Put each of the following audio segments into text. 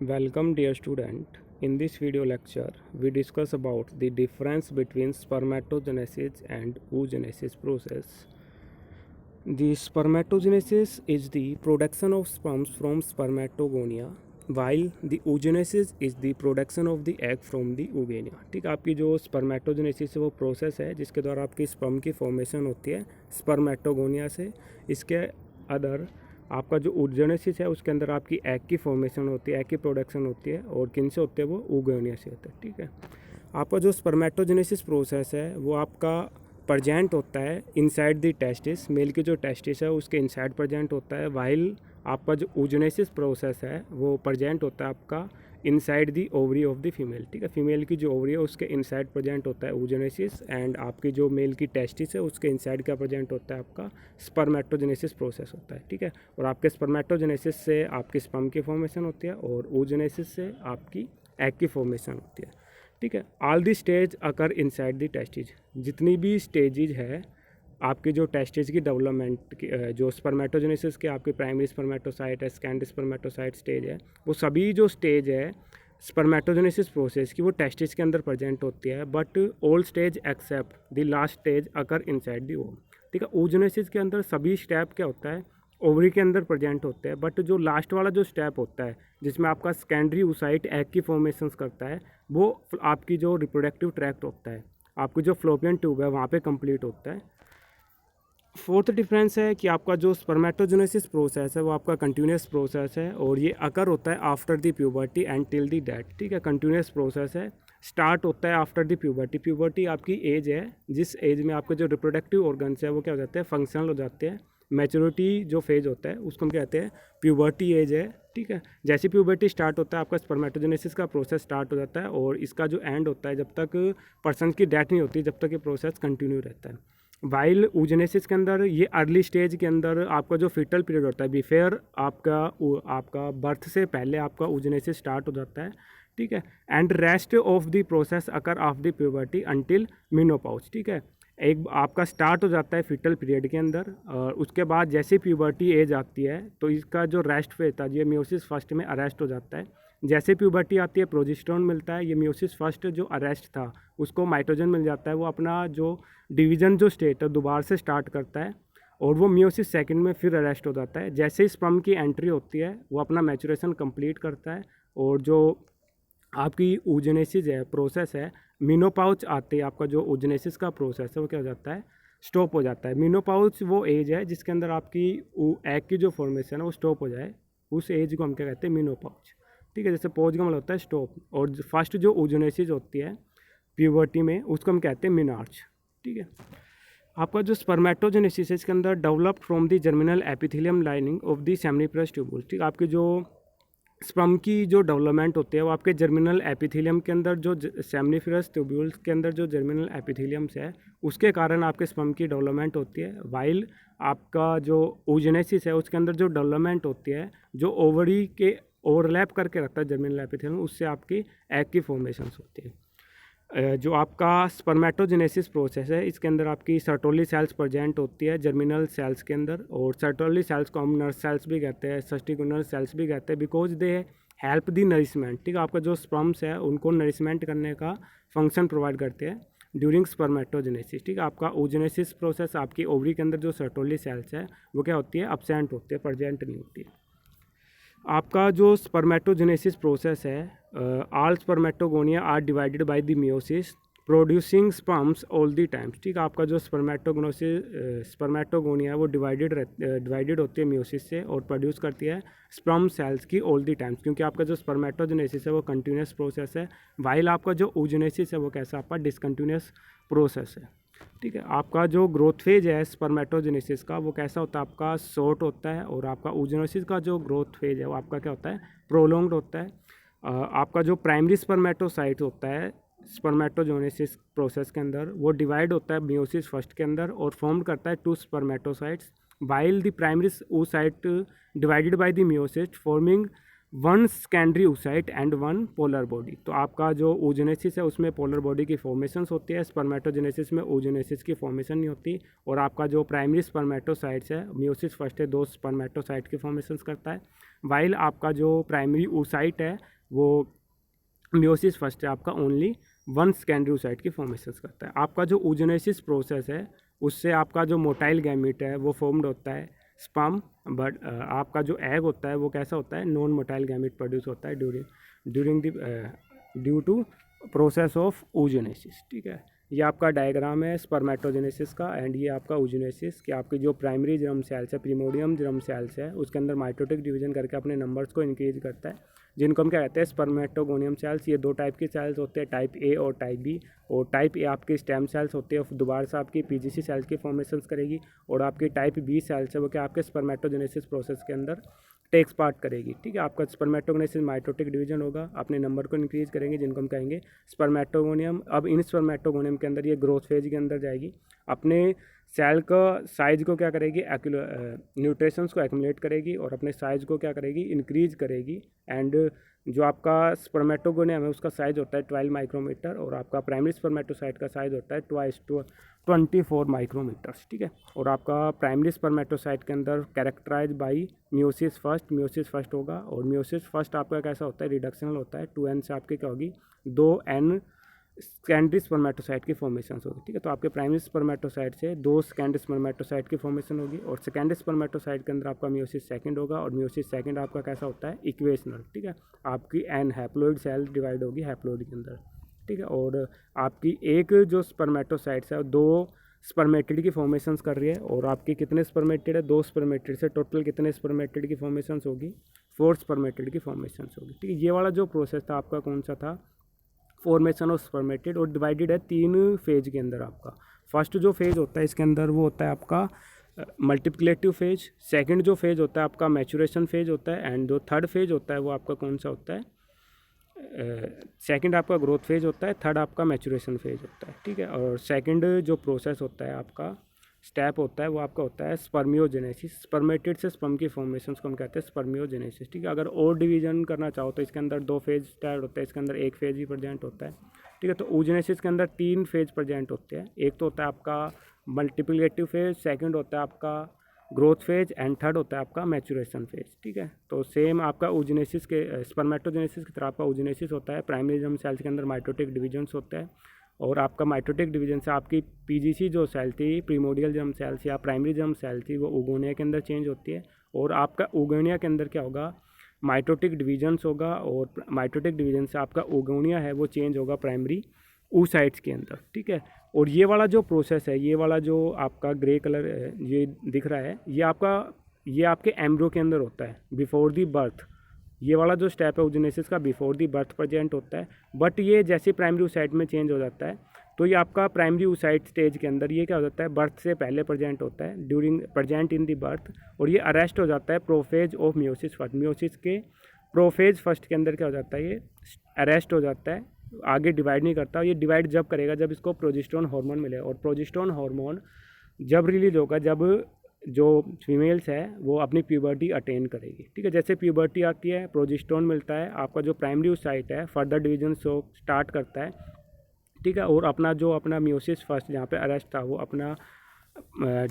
Welcome dear student. In this video lecture, we discuss about the difference between spermatogenesis and oogenesis process. The spermatogenesis is the production of sperms from spermatogonia, while the oogenesis is the production of the egg from the oogonia. ठीक है, आपकी जो spermatogenesis है वो process है जिसके द्वारा आपकी स्पर्म की फॉर्मेशन होती है स्पर्मेटोगोनिया से। इसके अदर आपका जो oogenesis है उसके अंदर आपकी एग की फॉर्मेशन होती है, एग की प्रोडक्शन होती है, और किन से होते हैं वो oogonia से होता है। ठीक है, आपका जो स्पर्मेटोजेनेसिस प्रोसेस है वो आपका प्रजेंट होता है इनसाइड द टेस्टिस, मेल की जो टेस्टिस है उसके इनसाइड प्रजेंट होता है, वाइल आपका जो oogenesis प्रोसेस है वो प्रजेंट होता है आपका inside the ovary of the female. ठीक है, फीमेल की जो ओवरी है उसके इनसाइड प्रेजेंट होता है oogenesis, एंड आपकी जो मेल की टेस्टिस है उसके इनसाइड क्या प्रेजेंट होता है आपका स्पर्मेटोजेनेसिस प्रोसेस होता है। ठीक है, और आपके स्पर्मेटोजेनेसिस से आपकी स्पर्म की फॉर्मेशन होती है और oogenesis से आपकी एग की फॉर्मेशन होती है। ठीक है, all the stage occur inside the testes, जितनी भी स्टेजेज है आपकी जो टेस्टिज की डेवलपमेंट की, जो स्पर्मेटोजेनेसिस के आपके प्राइमरी स्पर्मेटोसाइट है, सेकेंडरी स्पर्मेटोसाइट स्टेज है, वो सभी जो स्टेज है स्पर्मेटोजेनेसिस प्रोसेस की वो टेस्टिज के अंदर प्रेजेंट होती है, but all stage except the last stage occur inside the ovum. ठीक है, oogenesis के अंदर सभी स्टेप क्या होता है ओवरी के अंदर प्रेजेंट होते हैं, बट जो लास्ट वाला जो स्टेप होता है जिसमें आपका सेकेंडरी oocyte एग की फॉर्मेशंस करता है वो आपकी जो रिप्रोडक्टिव ट्रैक्ट होता है, आपकी जो फ्लोपियन ट्यूब है वहाँ पे कंप्लीट होता है। फोर्थ डिफरेंस है कि आपका जो स्पर्मेटोजेनेसिस प्रोसेस है वो आपका कंटिन्यूस प्रोसेस है और ये अकर होता है after the puberty and till the death. ठीक है, कंटिन्यूस प्रोसेस है, स्टार्ट होता है आफ्टर द प्यूबर्टी। प्यूबर्टी आपकी एज है जिस एज में आपके जो रिप्रोडक्टिव ऑर्गन्स है वो क्या हो जाते हैं फंक्शनल हो जाते हैं। मैच्योरिटी जो फेज होता है उसको हम कहते हैं प्यूबर्टी एज है। ठीक है, जैसे प्यूबर्टी स्टार्ट होता है आपका स्पर्मेटोजेनेसिस का प्रोसेस स्टार्ट हो जाता है और इसका जो एंड होता है जब तक पर्सन की डेथ नहीं होती जब तक ये प्रोसेस कंटिन्यू रहता है। वाइल oogenesis के अंदर ये अर्ली स्टेज के अंदर आपका जो फीटल पीरियड होता है बिफोर आपका बर्थ से पहले आपका oogenesis स्टार्ट हो जाता है। ठीक है, and rest of the process occur of the puberty until menopause. ठीक है, एक आपका स्टार्ट हो जाता है फीटल पीरियड के अंदर और उसके बाद जैसे प्यूबर्टी एज आती है तो इसका जो रेस्ट फेज था ये मियोसिस फर्स्ट में अरेस्ट हो जाता है। जैसे प्यूबर्टी आती है प्रोजेस्टेरोन मिलता है, ये मियोसिस फर्स्ट जो अरेस्ट था उसको माइटोजन मिल जाता है, वो अपना जो डिवीज़न जो स्टेट है दोबारा से स्टार्ट करता है और वो मियोसिस सेकंड में फिर अरेस्ट हो जाता है। जैसे ही स्पर्म की एंट्री होती है वो अपना मैचुरेशन कंप्लीट करता है और जो आपकी oogenesis है प्रोसेस है मेनोपॉज आते ही आपका जो oogenesis का प्रोसेस है वो क्या हो जाता है स्टॉप हो जाता है। मेनोपॉज वो एज है जिसके अंदर आपकी एग की जो फॉर्मेशन है वो स्टॉप हो जाए, उस एज को हम क्या कहते हैं मेनोपॉज। ठीक है, जैसे पॉज का मतलब होता है स्टॉप, और फर्स्ट जो oogenesis होती है प्यूबर्टी में उसको हम कहते हैं मेनार्च। ठीक है, आपका जो स्पर्मेटोजेनेसिस है इसके अंदर developed from the germinal epithelium lining of the seminiferous tubule. ठीक है, आपकी जो स्पर्म की जो डेवलपमेंट होती है वो आपके जर्मिनल एपिथेलियम के अंदर जो सेमिनिफरस ट्यूब्यूल्स के अंदर जो जर्मिनल एपिथेलियम्स है उसके कारण आपके स्पर्म की डेवलपमेंट होती है। वाइल आपका जो oogenesis है उसके अंदर जो डेवलपमेंट होती है जो ओवरी के ओवरलैप करके रखता है जर्मिनल एपिथेलियम, उससे आपकी एग की फॉर्मेशंस होती है। जो आपका स्पर्मेटोजेनेसिस प्रोसेस है इसके अंदर आपकी सर्टोली सेल्स प्रेजेंट होती है जर्मिनल सेल्स के अंदर, और सर्टोली सेल्स को हम नर्स सेल्स भी कहते हैं, सस्टिकुलर सेल्स भी कहते हैं, because they help the nourishment. ठीक है, आपका जो स्पर्म्स है उनको नरिशमेंट करने का फंक्शन प्रोवाइड करते हैं ड्यूरिंग स्पर्मेटोजेनेसिस। ठीक है, आपका oogenesis प्रोसेस आपकी ओवरी के अंदर जो सर्टोली सेल्स है वो क्या होती है अब्सेंट होती है, प्रेजेंट नहीं होती है। आपका जो स्पर्मेटोजेनेसिस प्रोसेस है all spermatogonia are divided by the meiosis producing sperms all the times. ठीक है, आपका जो स्पर्मेटोगोनिया है वो डिवाइडेड होती है मियोसिस से और प्रोड्यूस करती है स्पर्म सेल्स की ऑल द टाइम्स, क्योंकि आपका जो स्पर्मेटोजेनेसिस है वो कंटिन्यूस प्रोसेस है, वाइल आपका जो oogenesis है वो कैसा आपका डिसकंटिन्यूस प्रोसेस है। ठीक है, आपका जो ग्रोथ फेज है स्पर्मेटोजेनेसिस का वो कैसा होता है आपका शॉर्ट होता है, और आपका oogenesis का जो ग्रोथ फेज है वो आपका क्या होता है प्रोलॉन्ग्ड होता है। आपका जो प्राइमरी स्पर्मेटोसाइट होता है स्पर्मेटोजेनेसिस प्रोसेस के अंदर वो डिवाइड होता है मियोसिस फर्स्ट के अंदर और फॉर्म करता है 2 spermatocytes, while the primary oocyte divided by the meiosis forming 1 secondary oocyte and 1 polar body. तो आपका जो oogenesis है उसमें पोलर बॉडी की फॉर्मेशंस होती है, स्पर्मेटोजेनेसिस में oogenesis की फॉर्मेशन नहीं होती, और आपका जो प्राइमरी स्पर्मेटोसाइट्स है मियोसिस फर्स्ट है 2 स्पर्मेटोसाइट की फॉर्मेशंस करता है, वाइल आपका जो प्राइमरी oocyte है वो मियोसिस फर्स्ट है आपका ओनली वन सेकेंडरी oocyte की फॉर्मेशन करता है। आपका जो oogenesis प्रोसेस है उससे आपका जो मोटाइल गैमीट है वो फॉर्म्ड होता है स्पर्म, बट आपका जो एग होता है वो कैसा होता है, नॉन मोटाइल गैमीट प्रोड्यूस होता है during due to process of oogenesis। ठीक है, ये आपका डायग्राम है स्पर्मेटोजेनेसिस का, एंड ये आपका oogenesis कि आपकी जो प्राइमरी जर्म सेल्स है, प्रीमोडियम जर्म सेल्स है, उसके अंदर माइटोटिक डिवीजन करके अपने नंबर्स को इंक्रीज करता है, जिनको हम क्या कहते हैं स्पर्मेटोगोनियम सेल्स। ये दो टाइप के सेल्स होते हैं, टाइप ए और टाइप बी। और टाइप ए आपकी स्टेम सेल्स होती है, दोबारा से आपकी पीजीसी सेल्स की फॉर्मेशंस करेगी, और आपकी टाइप बी सेल्स है वो क्या आपके स्पर्मेटोजेनेसिस प्रोसेस के अंदर टेक्स पार्ट करेगी। ठीक है, आपका स्पर्मेटोगोनेसिस माइटोटिक डिवीजन होगा, अपने नंबर को इंक्रीज करेंगे, जिनको हम कहेंगे स्पर्मेटोगोनियम। अब इन स्पर्मेटोगोनियम के अंदर ये ग्रोथ फेज के अंदर जाएगी, अपने सेल का साइज को क्या करेगी, न्यूट्रिशंस को एक्यूमुलेट करेगी और अपने साइज को क्या करेगी, इंक्रीज करेगी। एंड जो आपका स्पर्मेटोगोनियम है उसका साइज होता है 12 माइक्रोमीटर, और आपका प्राइमरी स्पर्मेटोसाइट का साइज होता है 24 माइक्रोमीटर्स। ठीक है, और आपका प्राइमरी स्पर्मेटोसाइट के अंदर कैरेक्टराइज बाई मियोसिस फर्स्ट होगा, और मियोसिस फर्स्ट आपका कैसा होता है, रिडक्शनल होता है। 2n से आपकी क्या होगी, 2n सेकेंडरी स्पर्मेटोसाइट की फॉर्मेशन होगी। ठीक है, तो आपके प्राइमरी स्पर्मेटोसाइट से 2 सेकेंडरी स्पर्मेटोसाइट की फॉर्मेशन होगी, और सेकेंडरी स्पर्मेटोसाइट के अंदर आपका मियोसिस सेकंड होगा, और मियोसिस सेकंड आपका कैसा होता है, इक्वेशनल। ठीक है, आपकी एन हैप्लोइड सेल डिवाइड होगी हैप्लोइड के अंदर। ठीक है, और आपकी एक जो स्पर्मेटोसाइट्स है 2 स्पर्मेटिड की फॉर्मेशंस कर रही है, और आपकी कितने स्पर्मेटिड है, 2 स्पर्मेटिड से टोटल कितने स्पर्मेटिड की फॉर्मेशंस होगी, 4 स्पर्मेटिड की फॉर्मेशंस होगी। ठीक है, ये वाला जो प्रोसेस था आपका कौन सा था, फॉर्मेशन ऑफ स्पर्मेटिड, और डिवाइडेड है 3 फेज के अंदर। आपका फर्स्ट जो फेज होता है इसके अंदर वो होता है आपका मल्टीप्लिकेटिव फेज, सेकंड जो फेज होता है आपका मैचुरेशन फेज होता है, एंड जो थर्ड फेज होता है वो आपका कौन सा होता है, सेकंड आपका ग्रोथ फेज होता है, थर्ड आपका मैचुरेशन फेज होता है। ठीक है, और सेकंड जो प्रोसेस होता है आपका स्टेप होता है वो आपका होता है स्पर्मियोजेनेसिस। स्पर्मेटिड से स्पर्म की फॉर्मेशन को हम कहते हैं स्पर्मियोजेनेसिस। ठीक है, अगर और डिवीजन करना चाहो तो इसके अंदर 2 फेज स्टार्ट होता है, इसके अंदर 1 फेज ही प्रेजेंट होता है। ठीक है, तो oogenesis के अंदर 3 फेज प्रेजेंट होते हैं, एक तो होता है आपका मल्टीप्लिकेटिव फेज, सेकंड होता है आपका ग्रोथ फेज, एंड थर्ड होता है आपका मैचुरेशन फेज। ठीक है, तो सेम आपका oogenesis के स्पर्मेटोजेनेसिस की तरह आपका oogenesis होता है, प्राइमरी जर्म सेल्स के अंदर माइटोटिक डिवीजन्स होता है, और आपका माइटोटिक डिवीजन से आपकी पीजीसी जो सेल थी, प्रीमोडियल जर्म सेल्स या प्राइमरी जर्म सेल थी, वो ओगोनिया के अंदर चेंज होती है, और आपका ओगोनिया के अंदर क्या होगा, माइटोटिक डिवीजन्स होगा, और माइटोटिक डिवीजन से आपका ओगोनिया है वो चेंज होगा प्राइमरी oocytes के अंदर। ठीक है, और ये वाला जो प्रोसेस है, ये वाला जो आपका ग्रे कलर ये दिख रहा है, ये आपके एम्ब्रियो के अंदर होता है बिफोर दी बर्थ। ये वाला जो स्टेप है oogenesis का बिफोर दी बर्थ प्रेजेंट होता है, बट ये जैसे प्राइमरी oocyte में चेंज हो जाता है, तो ये आपका प्राइमरी oocyte स्टेज के अंदर ये क्या हो जाता है, बर्थ से पहले प्रेजेंट होता है, during present in the birth, और ये अरेस्ट हो जाता है prophase of meiosis first. Meiosis के प्रोफेज फर्स्ट के अंदर क्या हो जाता है, ये अरेस्ट हो जाता है, आगे डिवाइड नहीं करता। ये डिवाइड जब करेगा जब इसको प्रोजेस्टेरोन हार्मोन मिले, और प्रोजेस्टेरोन हार्मोन जब रिलीज होगा जब जो फीमेल्स है वो अपनी प्यूबर्टी अटेन करेगी। ठीक है, जैसे प्यूबर्टी आती है प्रोजेस्टेरोन मिलता है, आपका जो प्राइमरी oocyte है फर्दर डिवीजन शो स्टार्ट करता है। ठीक है, और अपना मियोसिस फर्स्ट जहाँ पे अरेस्ट था वो अपना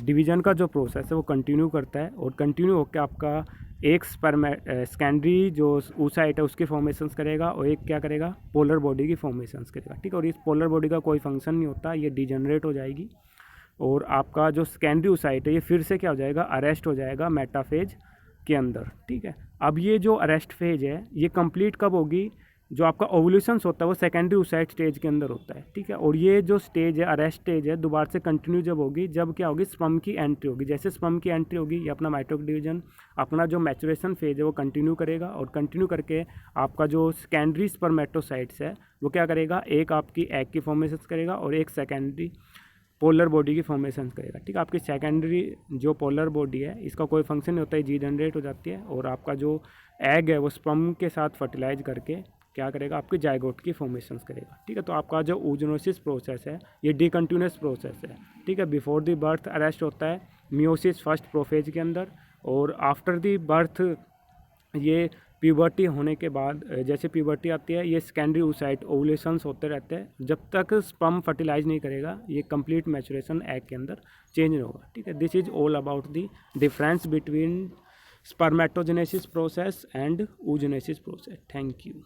डिवीजन का जो प्रोसेस है वो कंटिन्यू करता है, और कंटिन्यू होकर आपका एक सेकेंडरी जो oocyte है उसकी फॉर्मेशंस करेगा, और एक क्या करेगा, पोलर बॉडी की फॉर्मेशंस करेगा। ठीक है, और इस पोलर बॉडी का कोई फंक्शन नहीं होता, ये डिजेनरेट हो जाएगी, और आपका जो सेकेंडरी oocyte है ये फिर से क्या हो जाएगा, अरेस्ट हो जाएगा मेटाफेज के अंदर। ठीक है, अब ये जो अरेस्ट फेज है ये कंप्लीट कब होगी, जो आपका ओवल्यूशंस होता है वो सेकेंडरी oocyte स्टेज के अंदर होता है। ठीक है, और ये जो स्टेज है अरेस्ट स्टेज है दोबारा से कंटिन्यू जब होगी, जब क्या होगी, स्पर्म की एंट्री होगी। जैसे स्पर्म की एंट्री होगी ये अपना माइटोटिक डिवीजन अपना जो मैचुरेशन फेज है वो कंटिन्यू करेगा, और कंटिन्यू करके आपका जो सेकेंडरी स्पर्मेटोसाइट्स है वो क्या करेगा, एक आपकी एग की फॉर्मेशन करेगा, और एक सेकेंडरी पोलर बॉडी की फॉर्मेशन करेगा। ठीक है, आपकी सेकेंडरी जो पोलर बॉडी है इसका कोई फंक्शन नहीं होता है, जी जनरेट हो जाती है, और आपका जो एग है वो स्पर्म के साथ फर्टिलाइज करके क्या करेगा, आपके जाइगोट की फॉर्मेशंस करेगा। ठीक है, तो आपका जो oogenesis प्रोसेस है ये डिकंटिन्यूस प्रोसेस है। ठीक है, बिफोर दी बर्थ अरेस्ट होता है मियोसिस फर्स्ट प्रोफेज के अंदर, और आफ्टर दी बर्थ ये प्यूबर्टी होने के बाद जैसे प्यूबर्टी आती है ये सेकेंडरी oocyte ओवुलेशंस होते रहते हैं जब तक स्पर्म फर्टिलाइज नहीं करेगा, ये कंप्लीट मैचुरेशन एग के अंदर चेंज नहीं होगा। ठीक है, this is all about the difference between spermatogenesis process and oogenesis process. Thank you.